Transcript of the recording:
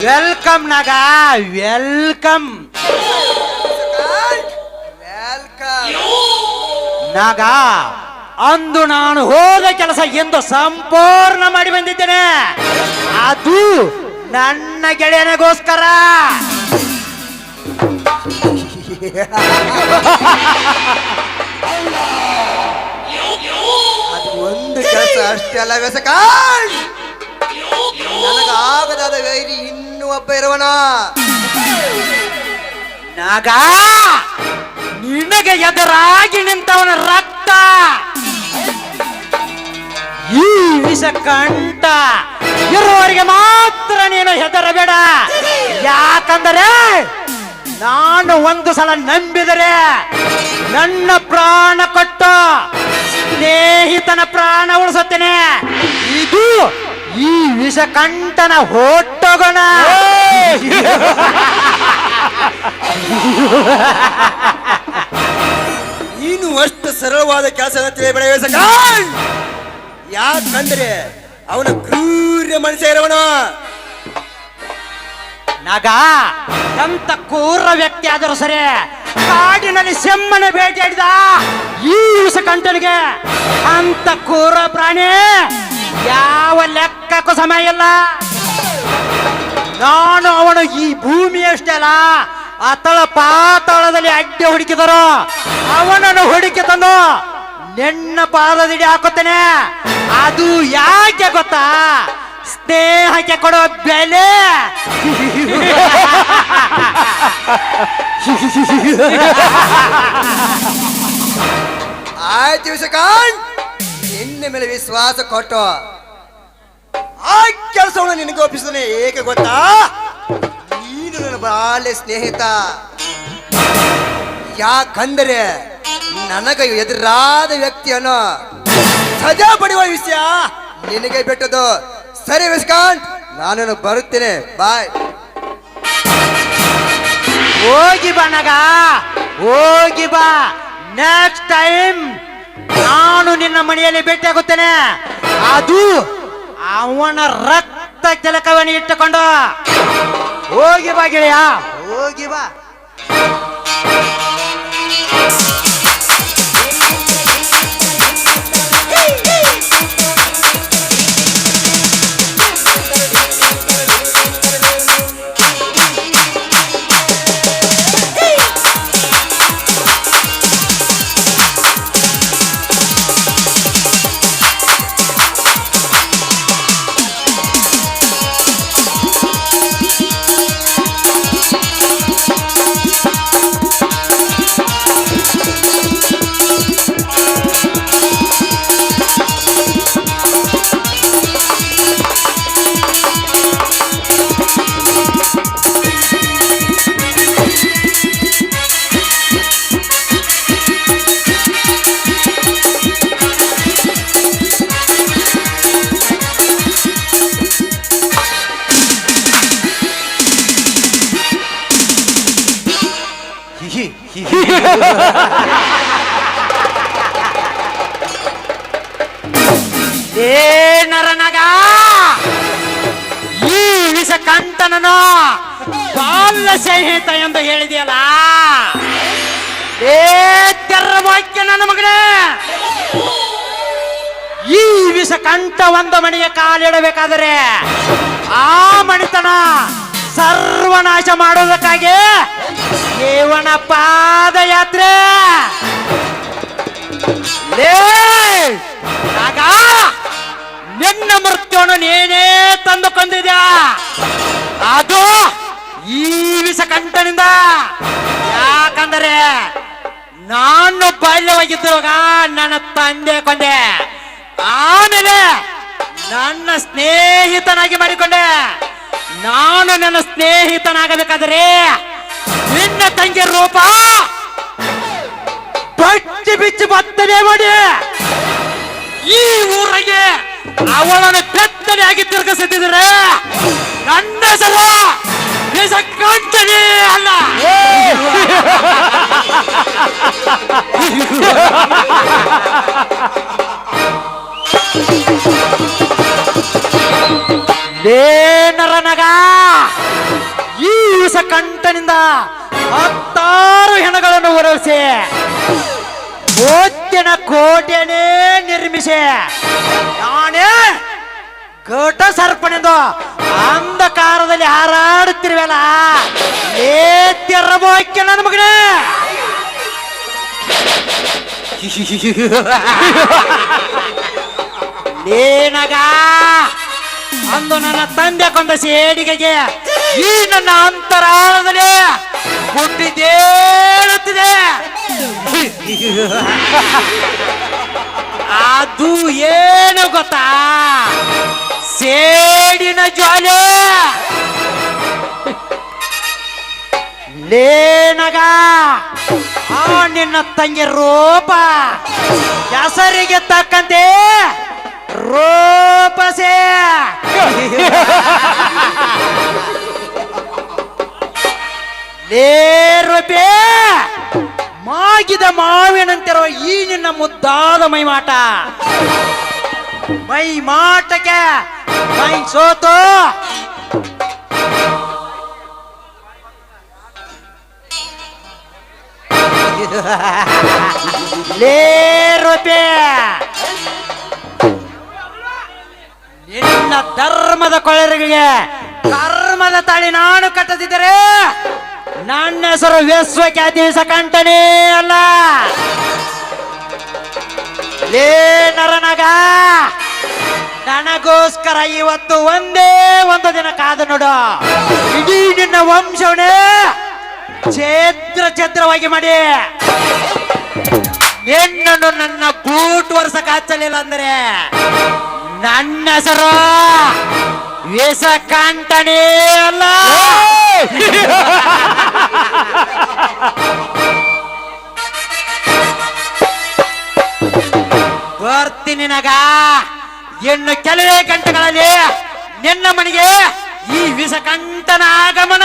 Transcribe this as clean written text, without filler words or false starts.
Welcome ನಾಗ, welcome ನಾಗ. ಅಂದು ನಾನು ಹೋದ ಕೆಲಸ ಎಂದು ಸಂಪೂರ್ಣ ಮಾಡಿ ಬಂದಿದ್ದೇನೆ. ಅದು ನನ್ನ ಗೆಳೆಯನಿಗೋಸ್ಕರ. ಅದು ಒಂದು ಕೆಲಸ ಅಷ್ಟೇ ಅಲ್ಲ ವ್ಯಸಕ. ನನಗಾಗದಾದ ವೈರಿ ಇನ್ನೂ ಒಬ್ಬ ಇರುವನ. ನಾಗ, ನಿನಗೆ ಎದುರಾಗಿ ನಿಂತವನ ರಕ್ತ ಈ ವಿಷ ಕಂಠ ಇರುವವರಿಗೆ ಮಾತ್ರ ನೀನು ಹೆದರಬೇಡ. ಯಾಕಂದರೆ ನಾನು ಒಂದು ಸಲ ನಂಬಿದರೆ ನನ್ನ ಪ್ರಾಣ ಕೊಟ್ಟು ಸ್ನೇಹಿತನ ಪ್ರಾಣ ಉಳಿಸುತ್ತೇನೆ. ಇದು ಈ ವಿಷ ಕಂಠನ ಹೊಟ್ಟೋಗೋಣ. ನೀನು ಅಷ್ಟು ಸರಳವಾದ ಕೆಲಸ ತಿಳಿಬೇಡ ವ್ಯಸಕ. ಯಾಕಂದ್ರೆ ಅವನ ಕ್ರೂರ ಮನುಷ್ಯ ಇರುವನು. ನಾಗ, ಎಂತ ಕ್ರೂರ ವ್ಯಕ್ತಿ ಆದರೂ ಸರಿ, ಕಾಡಿನಲ್ಲಿ ಸೆಮ್ಮನ ಭೇಟಿಯಾಡಿದ ಈ ವಿಷ ಕಂಠನಿಗೆ ಅಂತ ಕ್ರೂರ ಪ್ರಾಣಿ ಯಾವ ಲೆಕ್ಕಕ್ಕೂ ಸಮಯ ಇಲ್ಲ. ನಾನು ಅವನು ಈ ಭೂಮಿಯಷ್ಟೇ ಅಲ್ಲ, ಅತಳ ಪಾತಾಳದಲ್ಲಿ ಅಡ್ಡಿ ಹುಡುಕಿದರು ಅವನನ್ನು ಹುಡುಕಿ ತಂದು ನಿನ್ನ ಪಾದದಿಡಿ ಹಾಕುತ್ತೇನೆ. ಅದು ಯಾಕೆ ಗೊತ್ತಾ? ಸ್ನೇಹಕ್ಕೆ ಕೊಡುವ ಬೆಲೆ. ಆಯ್ತು ವಿಷಕಾಂತ್, ನಿನ್ನ ಮೇಲೆ ವಿಶ್ವಾಸ ಕೊಟ್ಟು ಆ ಕೆಲಸವನ್ನು ನಿನಗೆ ಒಪ್ಪಿಸಿದನೆ. ಏಕೆ ಗೊತ್ತಾ? ನೀನು ನನ್ನ ಬಾಲ್ಯ ಸ್ನೇಹಿತ. ಯಾಕಂದರೆ ನನಗೆ ಎದುರಾದ ವ್ಯಕ್ತಿಯನ್ನು ಸಜಾ ಪಡೆಯುವ ವಿಷಯ ನಿನಗೆ ಬಿಟ್ಟದು. ಸರಿ ವಿಶ್ಕಾಂತ್, ನಾನು ಬರುತ್ತೇನೆ. ಬಾಯ್. ಹೋಗಿ ಬಾ ನಗ, ಹೋಗಿ ಬಾ. ನೆಕ್ಸ್ಟ್ ಟೈಮ್ ನಾನು ನಿನ್ನ ಮನೆಯಲ್ಲಿ ಭೇಟಿಯಾಗುತ್ತೇನೆ. ಅದು ಅವನ ರಕ್ತ ತಿಲಕವನ್ನು ಇಟ್ಟುಕೊಂಡು. ಹೋಗಿ ಬಾ ಗೆಳೆಯ, ಹೋಗಿ ಬಾ. ಏ ನರನಗ, ಈ ವಿಷ ಕಂಠನನು ಬಾಲ್ಯ ಸ್ನೇಹಿತ ಎಂದು ಹೇಳಿದೆಯಲ್ಲ. ಏ ತೆರ್ರವಾಕ್ಯ ನನ್ನ ಮಗನೇ, ಈ ವಿಷ ಕಂಠ ಒಂದು ಮನೆಗೆ ಕಾಲಿಡಬೇಕಾದರೆ ಆ ಮಣಿತನ ಸರ್ವನಾಶ ಮಾಡುವುದಕ್ಕಾಗಿ ಇವನ ಪಾದಯಾತ್ರೆ. ಆಗ ನಿನ್ನ ಮೃತ್ಯುವನ್ನು ನೀನೇ ತಂದುಕೊಂಡಿದ್ಯಾ. ಅದು ಈ ವಿಷ ಕಂಠನಿಂದ. ಯಾಕಂದರೆ ನಾನು ಬಾಲ್ಯವಾಗಿದ್ದಾಗ ನನ್ನ ತಂದೆ ಕೊಂದೆ, ಆಮೇಲೆ ನನ್ನ ಸ್ನೇಹಿತನಾಗಿ ಮಾಡಿಕೊಂಡೆ. ನಾನು ನನ್ನ ಸ್ನೇಹಿತನಾಗಬೇಕಾದರೆ ನಿನ್ನ ತಂಗಿ ರೂಪ ಬಚ್ಚಿ ಬಿಚ್ಚಿ ಬತ್ತನೆ ಮಾಡಿ ಈ ಊರಿಗೆ ಅವಳನ್ನು ಬೆತ್ತನೆಯಾಗಿ ತಿರುಗಿಸುತ್ತಿದ್ರೆ ನನ್ನ ಹೆಸರು ವಿಷ ಕಂಠನೇ ಅಲ್ಲ. ನರನಗ, ಕೈಯಿಂದ 10 ಹೆಣಗಳನ್ನು ಹೊರಸಿ ಕೋಟಿನ ಕೋಟೆನೇ ನಿರ್ಮಿಸಿ ನಾನೇ ಘಟ ಸರ್ಪನೆಂದು ಅಂಧಕಾರದಲ್ಲಿ ಹಾರಾಡುತ್ತಿರುವಲ್ಲ ಏ ತೆರಬೋಕೆ ನನ್ನ ಮಗನೇ ನೇನಗ ಅಂದು ನನ್ನ ತಂದೆ ಕೊಂದ ಸೇಡಿಗೆಗೆ ಈ ನನ್ನ ಅಂತರಾಳದಲ್ಲಿ ಹುಟ್ಟಿದೇಳುತ್ತಿದೆ ಅದು ಏನು ಗೊತ್ತಾ ಸೇಡಿನ ಜ್ವಾಲೆ ಲೇನಗ ಆ ನಿನ್ನ ತಂಗಿ ರೂಪ ಹೆಸರಿಗೆ ತಕ್ಕಂತೆ ರೂಪಸೆ ಲೇ ರೂಪೆ ಮಾಗಿದ ಮಾವಿನಂತಿರುವ ಈ ನಿನ್ನ ಮುದ್ದಾದ ಮೈಮಾಟ ಮೈ ಮಾಟಕ್ಕೆ ಮೈ ಸೋತು ಲೇ ರೂಪೆ ನಿನ್ನ ಧರ್ಮದ ಕೊಳರಿಗೆ ಕರ್ಮದ ತಳಿ ನಾನು ಕಟ್ಟದಿದ್ದರೆ ನನ್ನ ಹೆಸರು ವಿಶ್ವಖ್ಯಾತಿ ಕಂಠನೇ ಅಲ್ಲ ಲೇ ನರನಗ ನನಗೋಸ್ಕರ ಇವತ್ತು ಒಂದೇ ಒಂದು ದಿನ ಕಾದು ನೋಡು ಇಡೀ ನಿನ್ನ ವಂಶವನ್ನೇ ಛೇದ್ರವಾಗಿ ಮಾಡಿ ನಿನ್ನನ್ನು ನನ್ನ ಗೂಟ್ ವರ್ಷಕ್ಕೆ ಹಚ್ಚಲಿಲ್ಲ ಅಂದರೆ ನನ್ನ ಹೆಸರು ವಿಷಕಂಠನೇ ಅಲ್ಲ ಬರ್ತೀನಿ ನಗ ಇನ್ನು ಕೆಲವೇ ಗಂಟೆಗಳಲ್ಲಿ ನಿನ್ನ ಮನೆಗೆ ಈ ವಿಷಕಂಠನ ಆಗಮನ